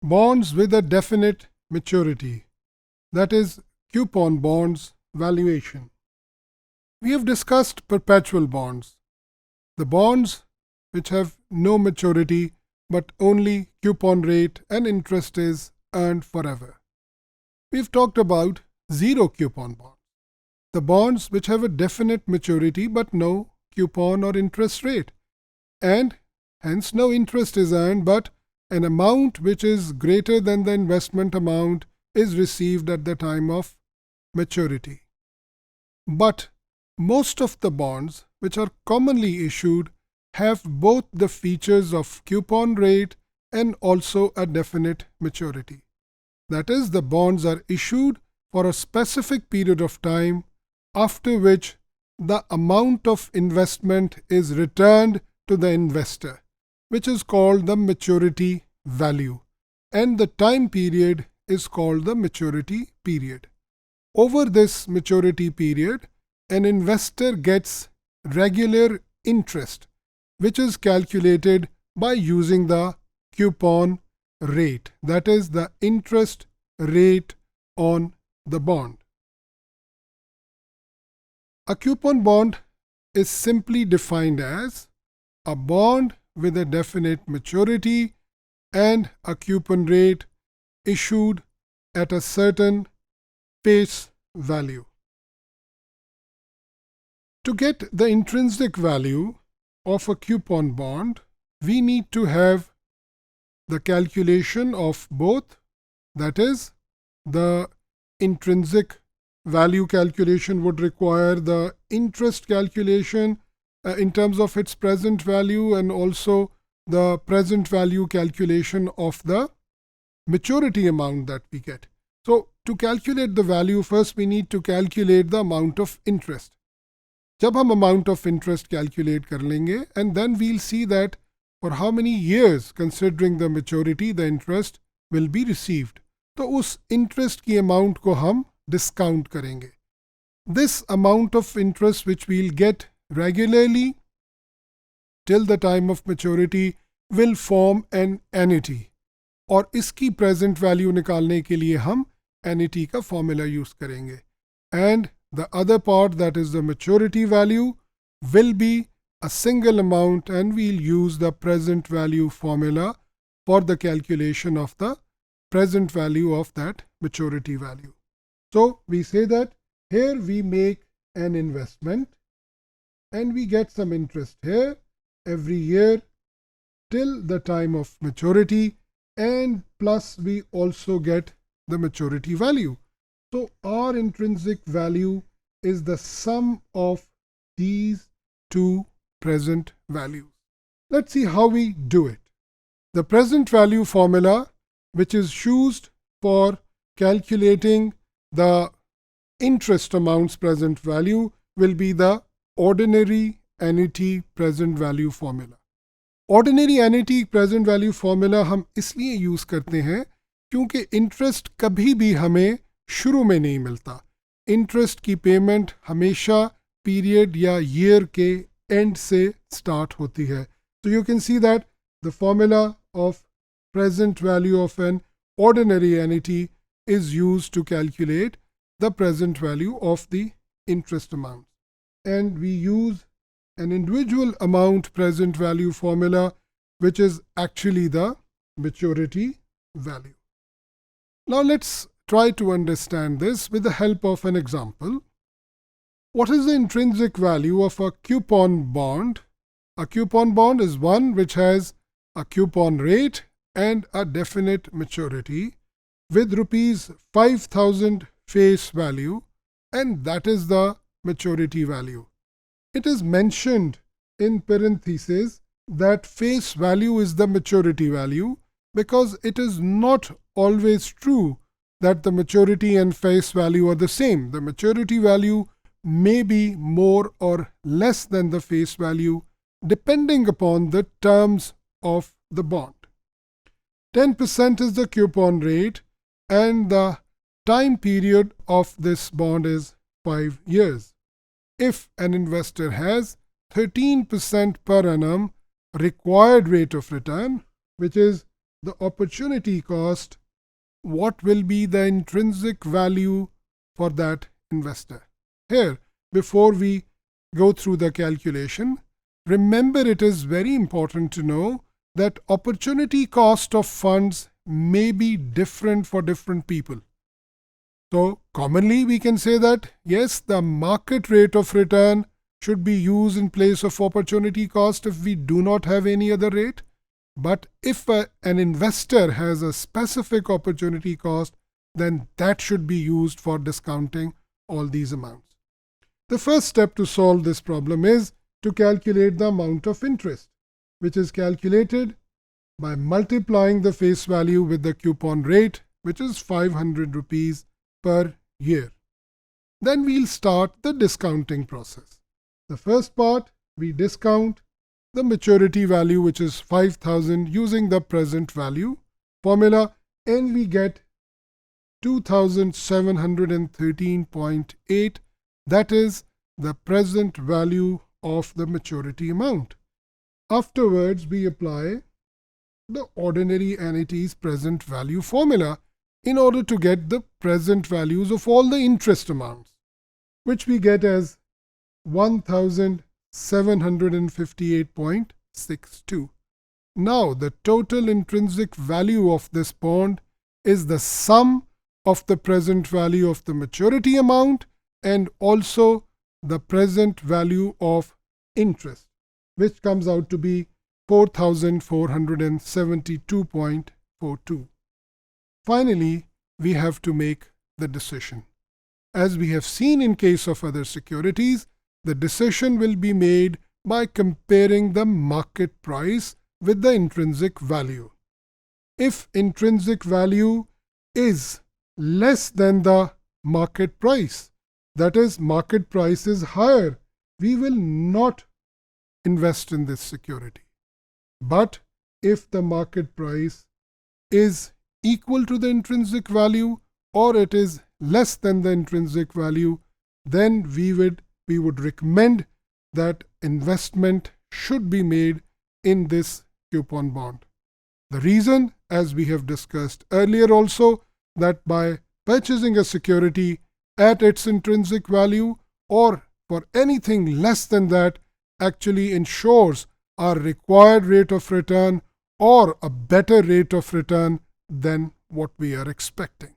bonds with a definite maturity, that is, coupon bonds valuation. We have discussed perpetual bonds, the bonds which have no maturity but only coupon rate and interest is earned forever. We've talked about zero coupon bonds, the bonds which have a definite maturity but no coupon or interest rate, and hence no interest is earned but an amount which is greater than the investment amount is received at the time of maturity. But most of the bonds which are commonly issued have both the features of coupon rate and also a definite maturity. That is, the bonds are issued for a specific period of time, after which the amount of investment is returned to the investor, which is called the maturity value, and the time period is called the maturity period. Over this maturity period, an investor gets regular interest, which is calculated by using the coupon rate, that is, the interest rate on the bond. A coupon bond is simply defined as a bond with a definite maturity and a coupon rate issued at a certain face value. To get the intrinsic value of a coupon bond, we need to have the calculation of both, that is, the intrinsic value calculation would require the interest calculation in terms of its present value, and also the present value calculation of the maturity amount that we get. So to calculate the value, first we need to calculate the amount of interest. जब हम amount of interest calculate कर लेंगे, and then we'll see that for how many years considering the maturity the interest will be received. तो उस interest की amount को हम discount करेंगे. This amount of interest which we'll get regularly till the time of maturity will form an annuity, और इसकी present value निकालने के लिए हम annuity का formula use करेंगे. And the other part, that is the maturity value, will be a single amount, and we'll use the present value formula for the calculation of the present value of that maturity value. So we say that here we make an investment and we get some interest here every year till the time of maturity, and plus we also get the maturity value. So our intrinsic value is the sum of these two present values. Let's see how we do it. The present value formula, which is used for calculating the interest amount's present value, will be the ordinary annuity present value formula. Ordinary annuity present value formula हम इसलिए use करते हैं क्योंकि interest कभी भी हमें शुरू में नहीं मिलता. इंटरेस्ट की पेमेंट हमेशा पीरियड या ईयर के एंड से स्टार्ट होती है. So you can see that the formula of present value of an ordinary annuity is used to calculate the present value of the interest amount. And we use an individual amount present value formula, which is actually the maturity value. Now let's try to understand this with the help of an example. What is the intrinsic value of a coupon bond? A coupon bond is one which has a coupon rate and a definite maturity with rupees 5,000 face value, and that is the maturity value. It is mentioned in parentheses that face value is the maturity value because it is not always true that the maturity and face value are the same. The maturity value may be more or less than the face value depending upon the terms of the bond. 10% is the coupon rate, and the time period of this bond is 5 years. If an investor has 13% per annum required rate of return, which is the opportunity cost, what will be the intrinsic value for that investor. Here, before we go through the calculation, remember it is very important to know that opportunity cost of funds may be different for different people. So commonly we can say that yes, the market rate of return should be used in place of opportunity cost if we do not have any other rate. But if an investor has a specific opportunity cost, then that should be used for discounting all these amounts. The first step to solve this problem is to calculate the amount of interest, which is calculated by multiplying the face value with the coupon rate, which is 500 rupees per year. Then we'll start the discounting process. The first part, we discount the maturity value, which is 5,000, using the present value formula, and we get 2,713.8. That is the present value of the maturity amount. Afterwards, we apply the ordinary annuities present value formula in order to get the present values of all the interest amounts, which we get as 1,758.62. Now, the total intrinsic value of this bond is the sum of the present value of the maturity amount and also the present value of interest, which comes out to be 4,472.42. Finally, we have to make the decision. As we have seen in case of other securities, the decision will be made by comparing the market price with the intrinsic value. If intrinsic value is less than the market price, that is, market price is higher, we will not invest in this security. But if the market price is equal to the intrinsic value or it is less than the intrinsic value, then we would recommend that investment should be made in this coupon bond. The reason, as we have discussed earlier also, that by purchasing a security at its intrinsic value or for anything less than that actually ensures our required rate of return or a better rate of return than what we are expecting.